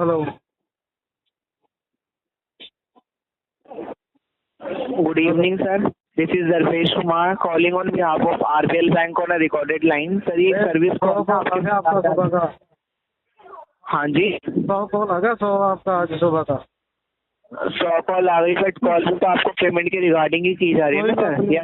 Hello. Good evening, sir. This is Darpesh Kumar calling on behalf of RBL Bank on a recorded line. Sir ये service call था आ गया आपका सुबह का? हाँ जी 100 कॉल आ गया, 100 आपका आज सुबह का? 100 कॉल आ गई, बट कॉल में तो आपको पेमेंट के रिगार्डिंग ही की जा रही है ना सर, या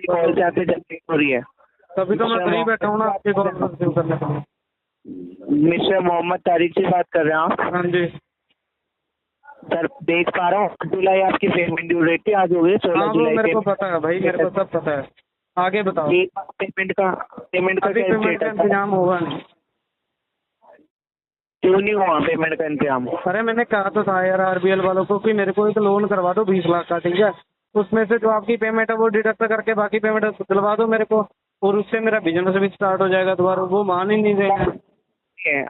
कॉल से आपसे जनरेट हो रही है? तभी तो मैं फ्री बैठा हूँ ना आपकी कॉल रिसीव करने के लिए। मिस्टर मोहम्मद तारिक से बात कर रहे हैं आप? हाँ जी। सर देख पा रहा हूँ जुलाई आपकी पेमेंट ड्यू डेट थी, आज हो गई 16 हाँ वो जुलाई। मेरे को पता है भाई, मेरे को सब पता है। आगे बताओ। पेमेंट का अभी क्या पेमेंट का स्टेटस है? इंतजाम होगा नहीं। क्यों नहीं हुआ पेमेंट का इंतजाम? अरे मैंने कहा तो था यार आरबीएल वालों को कि मेरे को एक लोन करवा दो 20 लाख का, ठीक है? उसमें से जो आपकी पेमेंट है वो डिडक्ट करके बाकी पेमेंट दिलवा दो मेरे को, और उससे मेरा बिजनेस भी स्टार्ट हो जाएगा दोबारा। वो मान ही नहीं देंगे।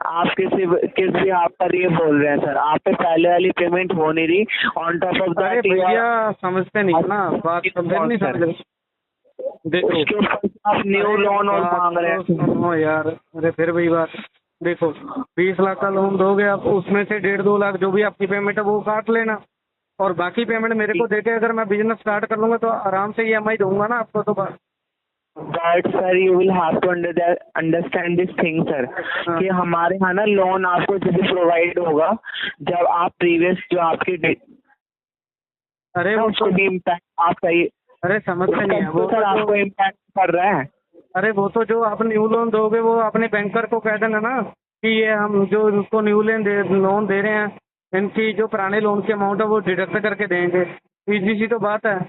आप किस भी आप पर ये बोल रहे हैं सर, आप पे पहले वाली पेमेंट हो नहीं रही, ऑन टॉप ऑफ अरे दैट भैया समझते नहीं ना बात, समझे नहीं समझ। देखो उसके ऊपर आप न्यू लोन और मांग रहे हैं। सुनो यार, अरे फिर वही बात। देखो 20 लाख का लोन दोगे आप, उसमें से 1.5-2 लाख जो भी आपकी पेमेंट है वो काट लेना, और बाकी पेमेंट मेरे को देके अगर मैं बिजनेस स्टार्ट कर लूंगा तो आराम से EMI दूंगा ना आपको। तो but sir you will have to understand this thing sir, कि हमारे यहाँ ना लोन आपको जब प्रोवाइड होगा जब आप प्रीवियस जो आपकी अरे वो उसको भी इम्पैक्ट आपका ये, अरे समझते नहीं है वो सर आपको इम्पैक्ट कर रहा है। अरे वो तो जो आप न्यू लोन दोगे वो अपने बैंकर को कह देना ना कि ये हम जो इनको न्यू लोन दे रहे हैं, इनकी जो पुराने लोन की अमाउंट है वो डिडक्ट करके देंगे। इजी सी तो बात है।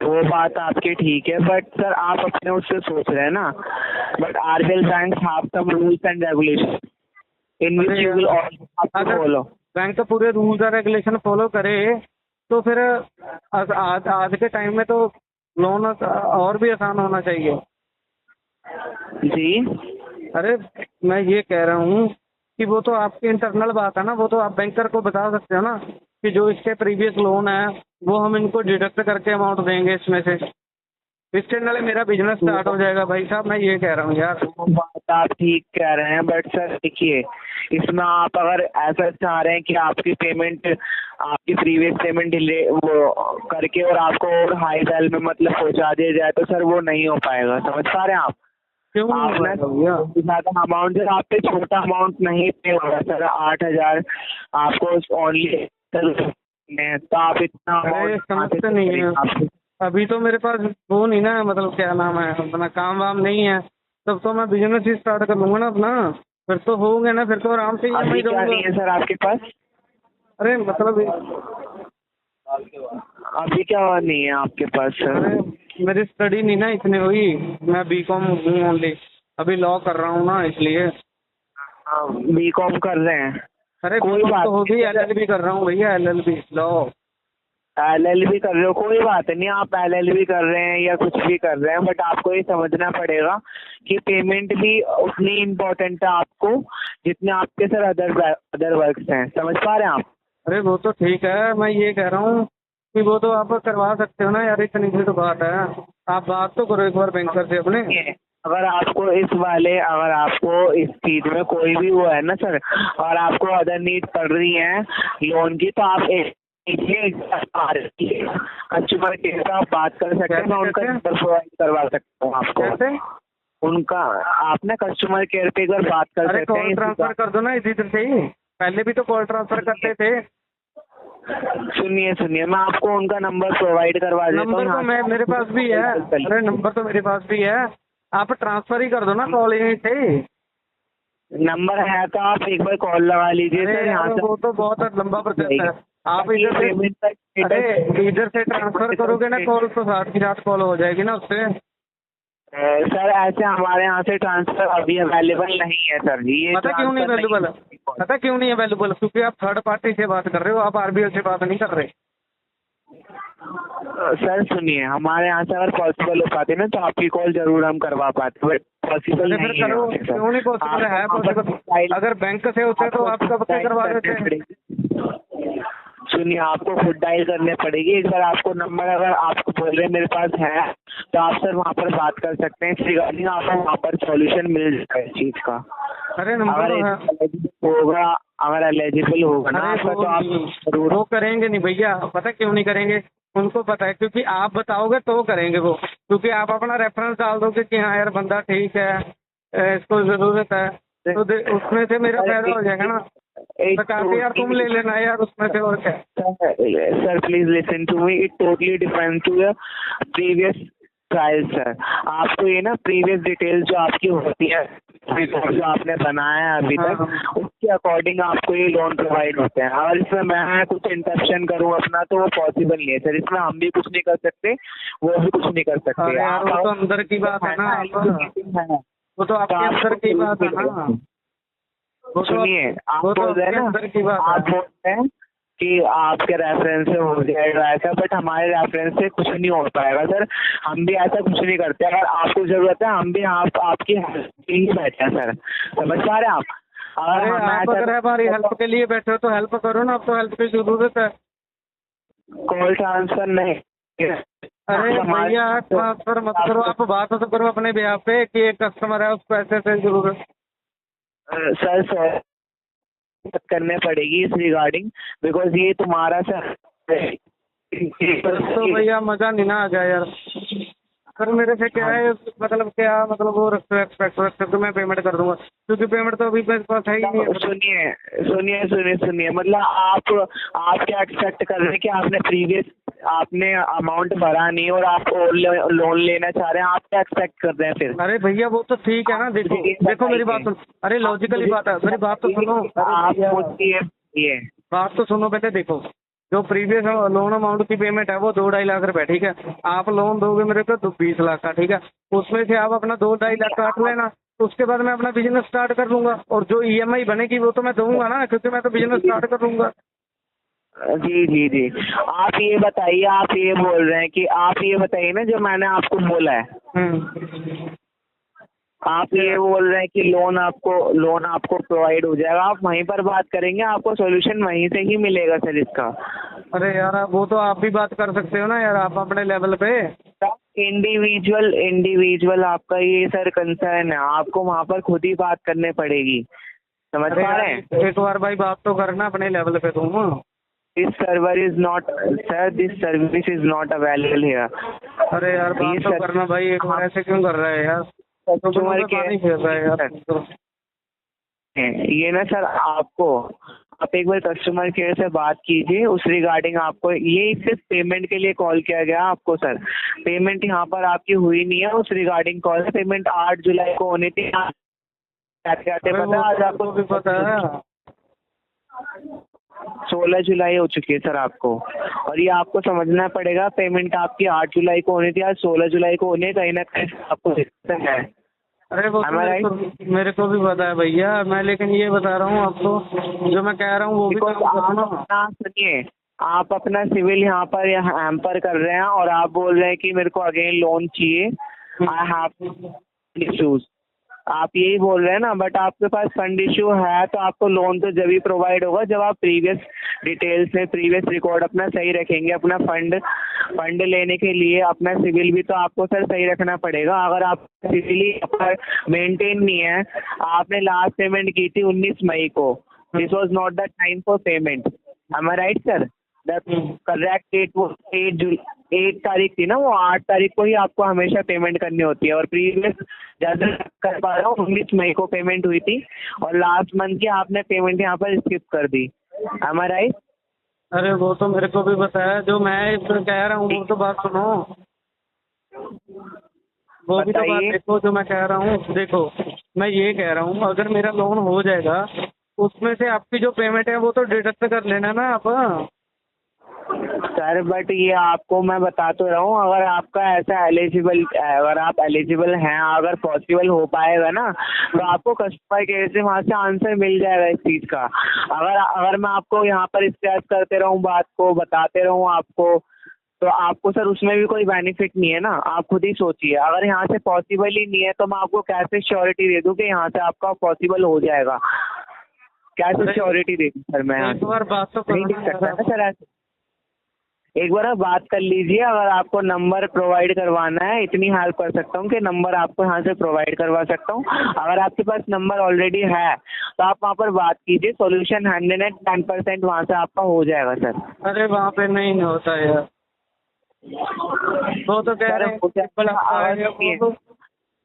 वो बात आपकी ठीक है, बट सर आप अपने उससे सोच रहे हैं ना, but RBL bank have some rules and regulation in which you will also follow. Bank पूरे रूल्स और रेगुलेशन फॉलो करे तो फिर आज के टाइम में तो लोन और भी आसान होना चाहिए। जी अरे मैं ये कह रहा हूँ कि वो तो आपकी इंटरनल बात है ना, वो तो आप बैंकर को बता सकते हो ना कि जो इसके प्रीवियस लोन है वो हम इनको डिडक्ट करके अमाउंट देंगे इसमें से। इसके नाले मेरा बिजनेस स्टार्ट हो जाएगा भाई साहब, मैं ये कह रहा हूँ यार। वो बात आप ठीक कह रहे हैं, बट सर देखिए इसमें आप अगर ऐसा चाह रहे हैं कि आपकी पेमेंट, आपकी प्रीवियस पेमेंट डिले वो करके और आपको और हाई वैल में मतलब पहुंचा दिया जाए तो सर वो नहीं हो पाएगा। समझ पा रहे हैं आप? क्यों आपने ज़्यादा अमाउंट, जब आप पे छोटा अमाउंट नहीं पे होगा सर, 8,000 आपको ओनली, तो आप इतना अमाउंट समझते नहीं है। अभी तो मेरे पास वो नहीं ना, मतलब क्या नाम है, अपना काम वाम नहीं है, तब तो मैं बिजनेस ही स्टार्ट कर लूंगा ना अपना। फिर तो होंगे ना, फिर तो आराम से अभी क्या नहीं है सर आपके पास? अरे मतलब अभी क्या नहीं है आपके पास सर? अरे मेरी स्टडी नहीं ना इतनी हुई, मैं BCom हूँ ओनली, अभी लॉ कर रहा हूँ ना इसलिए। BCom कर रहे हैं? अरे कोई बात तो होगी, LLB कर रहा हूँ भैया, LLB लॉ। LLB कर रहे हो, कोई बात नहीं, आप LLB कर रहे हैं या कुछ भी कर रहे हैं, बट आपको ये समझना पड़ेगा कि पेमेंट भी उतनी इम्पोर्टेंट है आपको जितने आपके सर अदर वर्क्स हैं। समझ पा रहे हैं आप? अरे वो तो ठीक है, मैं ये कह रहा हूँ कि वो तो आप करवा सकते हो ना यार, इतनी सी तो बात है। आप बात तो करो एक बार बैंकर से अपने। अगर आपको इस चीज में कोई भी वो है ना सर, और आपको अदर नीड पड़ रही है लोन की, तो आप कंज्यूमर केयर से आप बात कर सकते हैं, मैं उनका नंबर प्रोवाइड करवा सकता हूँ आपको। उनका आप ना कस्टमर केयर पे एक बार बात कर सकते हैं। कॉल ट्रांसफर कर दो ना इधर से ही, पहले भी तो कॉल ट्रांसफर करते थे। सुनिए मैं आपको उनका नंबर प्रोवाइड करवा देता हूँ। नंबर तो मेरे पास भी है, अरे नंबर तो मेरे पास भी है, आप ट्रांसफर ही कर दो ना कॉल यहीं से। नंबर है तो आप एक बार कॉल लगा लीजिए सर यहाँ से। वो तो बहुत लंबा प्रोसेस है, आप इधर से ट्रांसफर करोगे ना कॉल तो साथ की साथ कॉल हो जाएगी ना उससे। सर ऐसे हमारे यहाँ से ट्रांसफर अभी अवेलेबल नहीं है सर जी। ये पता क्यों नहीं अवेलेबल है? पता क्यों नहीं अवेलेबल? क्योंकि आप थर्ड पार्टी से बात कर रहे हो, आप RBL से बात नहीं कर रहे। सर सुनिए, हमारे यहाँ से अगर पॉसिबल हो पाते ना तो आपकी कॉल जरूर हम करवा पाते, बट पॉसिबल नहीं है। क्यों नहीं पॉसिबल है? पॉसिबल अगर बैंक से होता तो आप कब तक करवा देते? सुनिए, आपको खुद डायल करने पड़ेगी। एक बार आपको नंबर अगर आपको बोल रहे हैं मेरे पास है, तो आप सर वहाँ पर बात कर सकते हैं। इस रिगार्डिंग आपको वहाँ पर सॉल्यूशन मिल जाएगा इस चीज़ का। अरे नंबर अगर तो है। एलिजिबल होगा, अगर एलिजिबल होगा ना अरे आपका, तो आप जरूर। वो करेंगे नहीं भैया, पता क्यों नहीं करेंगे? उनको पता है, क्योंकि आप बताओगे तो करेंगे वो, क्योंकि आप अपना रेफरेंस डाल दोगे कि हाँ यार बंदा ठीक है, इसको ज़रूरत है, तो उसमें से मेरा फायदा हो जाएगा ना। तो काफी यार तुम ले लेना यार उसमें से, और क्या। Sir please listen to me, it totally depend to your previous trial sir. आपको ये ना प्रीवियस डिटेल्स जो आपकी होती है, जो आपने बनाया है अभी तक, उसके अकॉर्डिंग आपको ये लोन प्रोवाइड होते हैं। और इसमें मैं कुछ इंटरप्शन करूँ अपना, तो वो पॉसिबल नहीं है सर। इसमें हम भी कुछ नहीं कर सकते, वो भी कुछ नहीं कर सकते। अरे यार वो तो अंदर की बात है ना, वो तो आपके अंदर की बात है ना। सुनिए, आप बोल रहे हैं ना, आप बोल रहे हैं कि आपके रेफरेंस से हो जाएगा ऐसा, बट हमारे रेफरेंस से कुछ नहीं हो पाएगा सर। हम भी ऐसा कुछ नहीं करते। अगर आपको जरूरत है, हम भी आपकी हेल्प के लिए बैठे हैं सर, समझ पा रहे हैं आप? अगर हमारी हेल्प के लिए बैठे हो तो हेल्प करो ना, अब तो हेल्प की जरूरत है। कॉल ट्रांसफर नहीं। अरे भैया ट्रांसफर मत करो, आप बात तो करो अपने बिहाफ पे कि एक कस्टमर है उसको ऐसे ऐसे जरूरत। सर करने पड़ेगी इस रिगार्डिंग, बिकॉज ये तुम्हारा सर। तो भैया मजा नहीं ना आ जाए यार। सर मेरे से क्या है, मतलब वो एक्सपेक्ट मैं पेमेंट कर दूंगा, क्योंकि पेमेंट तो अभी मेरे पास है ही नहीं है। सुनिए, मतलब आप क्या एक्सपेक्ट कर रहे हैं कि आपने अमाउंट भरा नहीं और आप लोन लेना चाह रहे हैं? आप क्या एक्सपेक्ट कर रहे हैं फिर? अरे भैया वो तो ठीक है ना, देखो मेरी बात सुनो। अरे लॉजिकली बात है, मेरी बात तो सुनो। बात तो सुनो पहले। देखो जो प्रीवियस लोन अमाउंट की पेमेंट है वो 2-2.5 लाख रुपए, ठीक है। आप लोन दोगे मेरे को 20 लाख का, ठीक है। उसमें से आप अपना 2-2.5 लाख काट लेना, तो उसके बाद मैं अपना बिजनेस स्टार्ट कर लूंगा, और जो EMI बनेगी वो तो मैं दूंगा ना, क्योंकि मैं तो बिजनेस स्टार्ट कर लूंगा। जी। आप ये बताइए, आप ये बोल रहे हैं कि आप ये बताइए ना जो मैंने आपको बोला है। आप ये बोल रहे हैं कि लोन आपको प्रोवाइड हो जाएगा, आप वहीं पर बात करेंगे, आपको सॉल्यूशन वहीं से ही मिलेगा सर इसका। अरे यार वो तो आप भी बात कर सकते हो ना यार, आप अपने लेवल पे। इंडिविजुअल आपका ये सर कंसर्न है, आपको वहाँ पर खुद ही बात करने पड़ेगी, समझ पा रहे हैं? एक बार भाई बात तो करना अपने लेवल पे तुम। This service is not available here. अरे यार बात तो करना भाई, एक बार ऐसे क्यों कर रहा है यार? कस्टमर केयर ये ना सर, आप एक बार कस्टमर केयर से बात कीजिए उस रिगार्डिंग। आपको ये सिर्फ पेमेंट के लिए कॉल किया गया आपको सर। पेमेंट यहाँ पर आपकी हुई नहीं है, उस रिगार्डिंग कॉल है। पेमेंट 8 जुलाई को होनी थी। क्या पता आज आपको भी पता है? 16 जुलाई हो चुकी है सर आपको, और ये आपको समझना पड़ेगा। पेमेंट आपकी 8 जुलाई को होनी थी, आज 16 जुलाई को होनी है। कहीं ना कहीं आपको दिक्कत है। अरे वो मेरे को भी पता है भैया, मैं लेकिन ये बता रहा हूँ आपको, जो मैं कह रहा हूँ वो भी सुनिए, आप अपना सिविल यहाँ पर हैम्पर कर रहे हैं और आप बोल रहे हैं कि मेरे को अगेन लोन चाहिए, आई हैव इश्यूज, आप यही बोल रहे हैं ना। बट आपके पास फंड इश्यू है तो आपको लोन तो जब ही प्रोवाइड होगा जब आप प्रीवियस डिटेल्स में प्रीवियस रिकॉर्ड अपना सही रखेंगे। अपना फंड लेने के लिए अपना सिविल भी तो आपको सर सही रखना पड़ेगा। अगर आप सिविल मेंटेन नहीं है, आपने लास्ट पेमेंट की थी 19 मई को, this was not the time for payment, am I right sir? The correct date वो 8 तारीख थी ना, वो 8 तारीख को ही आपको हमेशा पेमेंट करनी होती है। और प्रीवियस ज़्यादा कर पा रहा हूँ, 19 मई को पेमेंट हुई थी और लास्ट मंथ की आपने पेमेंट यहाँ पर स्किप कर दी, एम आई राइट? अरे वो तो मेरे को भी पता है, जो मैं कह रहा हूँ वो तो बात सुनो, वो भी तो बात देखो जो मैं कह रहा हूँ। देखो मैं ये कह रहा हूँ, अगर मेरा लोन हो जाएगा उसमें से आपकी जो पेमेंट है वो तो डिडक्ट कर लेना ना आप। सर बट ये आपको मैं बता तो रहा हूँ, अगर आपका ऐसा अगर आप एलिजिबल हैं, अगर पॉसिबल हो पाएगा ना, तो आपको कस्टमर केयर से वहाँ से आंसर मिल जाएगा इस चीज़ का। अगर मैं आपको यहाँ पर स्ट्रेस करते रहूँ, बात को बताते रहूँ आपको, तो आपको सर उसमें भी कोई बेनिफिट नहीं है ना। आप खुद ही सोचिए, अगर यहाँ से पॉसिबल ही नहीं है तो मैं आपको कैसे श्योरिटी दे दूँ कि यहाँ से आपका पॉसिबल हो जाएगा? क्या सिक्योरिटी देगी सर मैं यहाँ एक से? बार बात तो नहीं करो दे ना सकता यार ना सर ऐसे। एक बार आप बात कर लीजिए, अगर आपको नंबर प्रोवाइड करवाना है, इतनी हेल्प कर सकता हूँ कि नंबर आपको यहाँ से प्रोवाइड करवा सकता हूँ। अगर आपके पास नंबर ऑलरेडी है तो आप वहाँ पर बात कीजिए, सॉल्यूशन 110% वहाँ से आपका हो जाएगा सर। अरे वहाँ पे नहीं होता यार, वो तो कह सर रहे हैं वो क्या, ट्रिपल आपका है, आवाज़ वो नहीं तो है।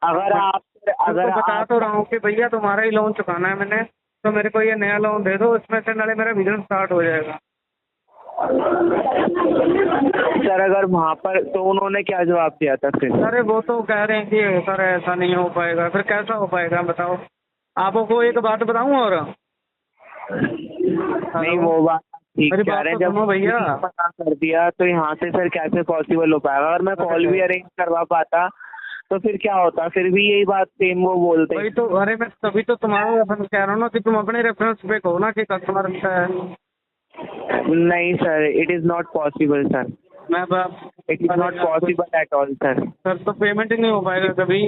अगर आप उनको बता आप तो रहा हूँ कि भैया तुम्हारा ही लोन चुकाना है मैंने, तो मेरे को ये नया लोन दे दो, इसमें से नाले मेरा बिजनेस स्टार्ट हो जाएगा। सर अगर वहाँ पर तो उन्होंने क्या जवाब दिया था फिर? अरे वो तो कह रहे हैं कि सर ऐसा नहीं हो पाएगा। फिर कैसा हो पाएगा बताओ? आपको एक बात बताऊं और नहीं वो बात ठीक मेरी कह बात रहे हैं, तो जब सुनो भैया। मना कर दिया तो यहाँ से सर कैसे पॉसिबल हो पाएगा? अगर मैं कॉल भी अरेंज करवा पाता तो फिर क्या होता? फिर भी यही बात सेम वो बोलते। वही तो, अरे मैं तभी तो तुम्हारा रेफरेंस कह रहा हूँ ना कि तुम अपने रेफरेंस पे कहो ना कि कस्टमर अच्छा है। नहीं sir, it is not possible sir, मैं it is not possible at all sir. Sir तो पेमेंट ही नहीं हो पाएगा कभी।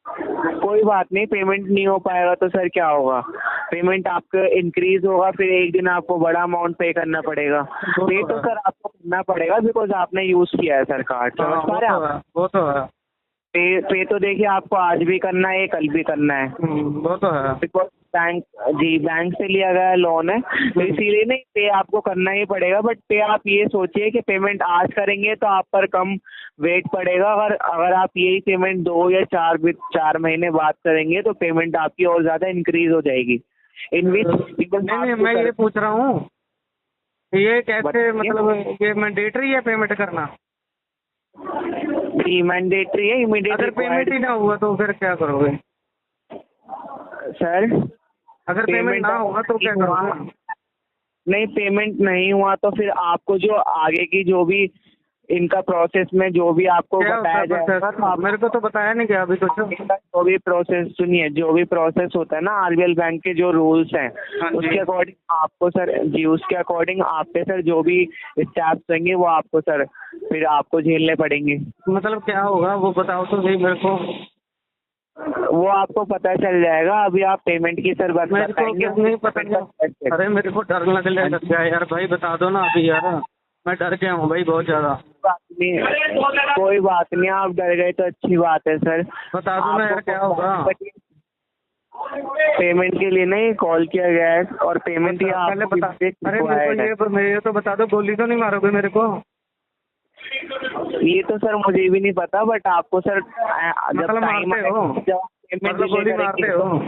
कोई बात नहीं, पेमेंट नहीं हो पाएगा तो सर क्या होगा? पेमेंट आपका इंक्रीज होगा, फिर एक दिन आपको बड़ा अमाउंट पे करना पड़ेगा। पे तो सर आपको करना पड़ेगा बिकॉज आपने यूज़ किया है सर कार्ड, समझ पा रहे हैं आप? वो तो है। पे तो देखिए आपको आज भी करना है, कल भी करना है, वो तो है। बिकॉज बैंक से लिया गया लोन है, तो इसीलिए नहीं, पे आपको करना ही पड़ेगा। बट पे आप ये सोचिए कि पेमेंट आज करेंगे तो आप पर कम वेट पड़ेगा, अगर अगर आप यही पेमेंट 2 या 4 महीने बाद करेंगे तो पेमेंट आपकी और ज़्यादा इंक्रीज हो जाएगी। इन विच नहीं मैं ये पूछ रहा हूँ, ये कैसे मतलब ये मैंडेटरी है पेमेंट करना? मैंडेटरी है, इमीडिएट अगर पेमेंट ही ना हुआ तो फिर क्या करोगे सर? अगर पेमेंट ना होगा तो क्या करोगे? नहीं, पेमेंट नहीं हुआ तो फिर आपको जो आगे की जो भी इनका प्रोसेस में जो भी आपको बताया जाएगा, तो आप मेरे को तो बताया नहीं गया अभी कुछ। जो भी प्रोसेस सुनिए, जो भी प्रोसेस होता है ना आरबीएल बैंक के जो रूल्स हैं उसके अकॉर्डिंग आपको सर जी, उसके अकॉर्डिंग आप पे सर जो भी स्टेप्स होंगे वो आपको सर फिर आपको झेलने पड़ेंगे। मतलब क्या होगा वो बताओ तो सही मेरे को। वो आपको पता चल जाएगा, अभी आप पेमेंट की सर बात मेरे को नहीं पता। अरे मेरे को डर लगने लग गया यार भाई, बता दो ना अभी यार, मैं डर गया हूँ भाई बहुत ज़्यादा। कोई बात नहीं, आप डर गए तो अच्छी बात है सर। बता दो ना यार क्या होगा। पेमेंट के लिए नहीं कॉल किया गया है और पेमेंट ही पहले आपको बता। अरे मेरे को ये तो बता दो, गोली तो नहीं मारोगे मेरे को? ये तो सर मुझे भी नहीं पता, बट आपको सर मतलब मारते हो? मतलब गोली मारते हो?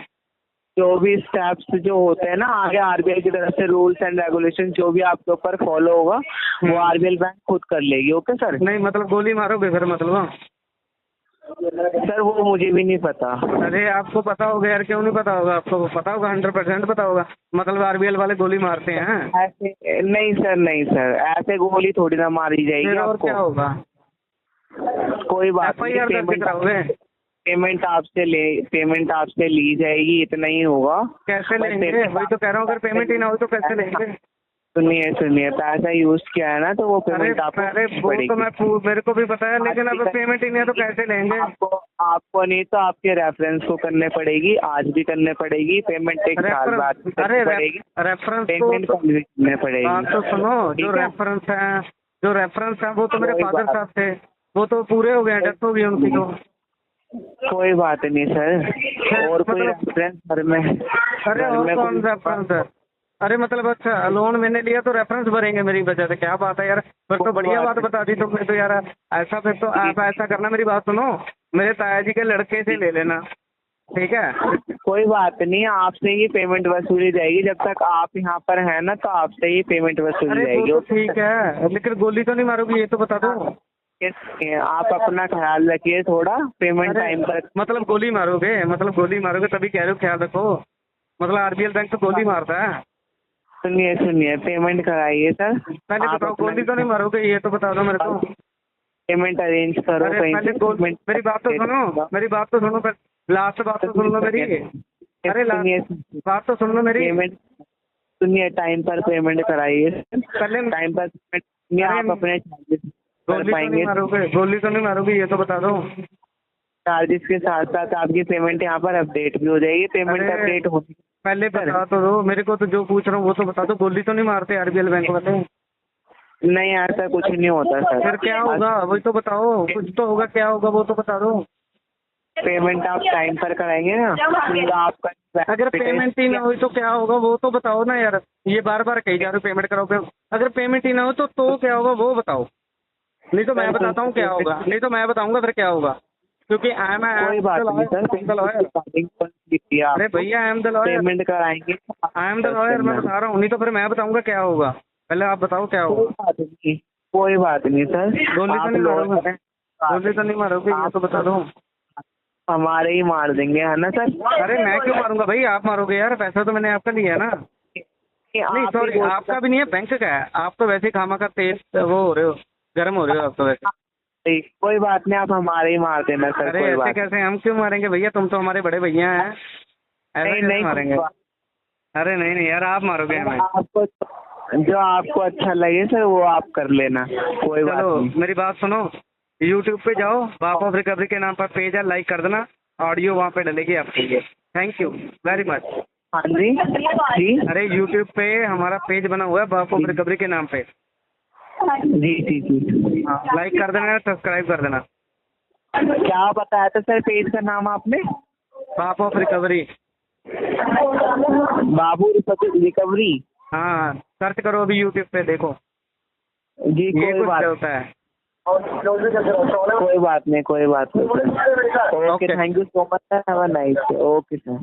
जो भी स्टेप्स जो होते हैं ना आगे आरबीआई की तरफ से रूल्स एंड रेगुलेशन जो भी आपके ऊपर फॉलो होगा वो आरबीएल बैंक खुद कर लेगी। Okay sir? नहीं मतलब गोली मारोगे फिर मतलब? सर वो मुझे भी नहीं पता। अरे आपको पता होगा यार, क्यों नहीं पता होगा? आपको पता होगा, 100% पता होगा। मतलब आरबीएल वाले गोली मारते हैं? ऐसे नहीं सर, नहीं सर, ऐसे गोली थोड़ी ना मारी जाएगी। और आपको क्या होगा? कोई बात नहीं, पेमेंट आपसे ली जाएगी, इतना ही होगा। कैसे लेंगे? वही तो कह रहा हूँ, अगर पेमेंट ही ना हो तो कैसे लेंगे? सुनिए, पैसा यूज किया है ना तो वो पेमेंट आपको वो तो मेरे को भी पता है, लेकिन अब पेमेंट ही नहीं है तो कैसे लेंगे? आपको नहीं तो आपके रेफरेंस को करने पड़ेगी, आज भी करने पड़ेगी पेमेंट, एक साल बाद पड़ेगी रेफरेंस पेमेंट करने पड़ेगी। बात तो सुनो, जो रेफरेंस है वो तो मेरे फादर साहब थे, वो तो पूरे हो गए, डेथ हो गई उनकी तो। कोई बात नहीं सर, और कोई रेफरेंस घर में? अरे और कौन रेफरेंस है? अरे मतलब अच्छा लोन मैंने लिया तो रेफरेंस भरेंगे मेरी वजह से? क्या बात है यार, फिर तो बढ़िया बात बता दी तुमने तो यार। ऐसा फिर तो आप ऐसा करना, मेरी बात सुनो, मेरे ताया जी के लड़के से ले लेना, ठीक है? कोई बात नहीं, आपसे ही पेमेंट वसूली जाएगी, जब तक आप यहाँ पर हैं ना तो आपसे ही पेमेंट वसूली जाएगी। तो ठीक है, लेकिन गोली तो नहीं मारोगी ये तो बता दो। आप अपना ख्याल रखिए थोड़ा, पेमेंट टाइम पर। मतलब गोली मारोगे तभी कह रहे हो ख्याल रखो? मतलब आरबीएल बैंक तो गोली मारता है। सुनिए, पेमेंट कराइए सर। पहले बताओ गोली तो नहीं मारोगे ये तो बता दो मेरे को। पेमेंट अरेंज करो कहीं से। मेरी बात तो सुनो, लास्ट बात तो सुन लो मेरी। अरे बात तो सुन लो मेरी। पेमेंट सुनिए, टाइम पर पेमेंट कराइए, पहले टाइम पर पेमेंट, आप अपने गोली तो नहीं मारोगे ये तो बता दो। चार्जेस के साथ साथ आपकी पेमेंट यहाँ पर अपडेट भी हो जाएगी, पेमेंट अपडेट होने पहले बता तो दो मेरे को, तो जो पूछ रहा हूँ वो तो बता दो। गोली तो नहीं मारते आरबीएल बैंक वाले? नहीं यार सर, कुछ नहीं होता सर। फिर क्या होगा वही तो बताओ, कुछ तो होगा, क्या होगा वो तो बता दो। पेमेंट आप टाइम पर कराएंगे ना, तो आपका अगर पेमेंट ही ना हुई तो क्या होगा वो तो बताओ ना यार। ये बार बार कही जा रहे हो पेमेंट कराओ अगर पेमेंट ही ना हो तो क्या होगा वो बताओ। नहीं तो मैं बताता हूँ क्या होगा, नहीं तो मैं बताऊंगा फिर क्या होगा, क्योंकि आई एम कोई बात नहीं सर, अरे भैया I am the lawyer, payment कराएंगे। आई एम द लॉयर, मैं बता रहा हूँ। नहीं तो फिर मैं बताऊंगा क्या होगा, पहले आप बताओ क्या होगा। कोई बात नहीं सर। गोली तो नहीं मारोगे? गोली तो नहीं मारोगे ये तो बता दो। हमारे ही मार देंगे है ना सर? अरे मैं क्यों मारूंगा भाई, आप मारोगे यार, पैसा तो मैंने आपका लिया है ना। नहीं सॉरी, आपका भी नहीं है, बैंक का है। आप तो वैसे ही खामा का तेज वो हो रहे हो, गर्म हो रहे हो आप तो वैसे। कोई बात नहीं, आप हमारे ही मार देना सर। अरे कोई ऐसे बात कैसे, हम क्यों मारेंगे भैया, तुम तो हमारे बड़े भैया हैं, ऐसे नहीं कैसे नहीं मारेंगे? अरे नहीं नहीं यार, आप मारोगे हमें। आपको जो आपको अच्छा लगे सर वो आप कर लेना, कोई बात चलो नहीं। मेरी बात सुनो, यूट्यूब पे जाओ, बाप ऑफ रिकवरी के नाम पर पेज है, लाइक कर देना, ऑडियो वहाँ पे डलेगी आपके लिए। Thank you very much. हाँ जी जी। अरे यूट्यूब पे हमारा पेज बना हुआ है बाप ऑफ रिकवरी के नाम पे। जी जी जी। हाँ, लाइक कर देना, सब्सक्राइब कर देना। क्या बताया था सर पेज का नाम आपने? बाप ऑफ रिकवरी। Babu recovery. हाँ सर्च करो अभी यूट्यूब पे, देखो जी। ये कोई कुछ बात होता है। कोई बात नहीं, कोई बात नहीं। Okay, thank you so much sir, have a nice day. Okay sir.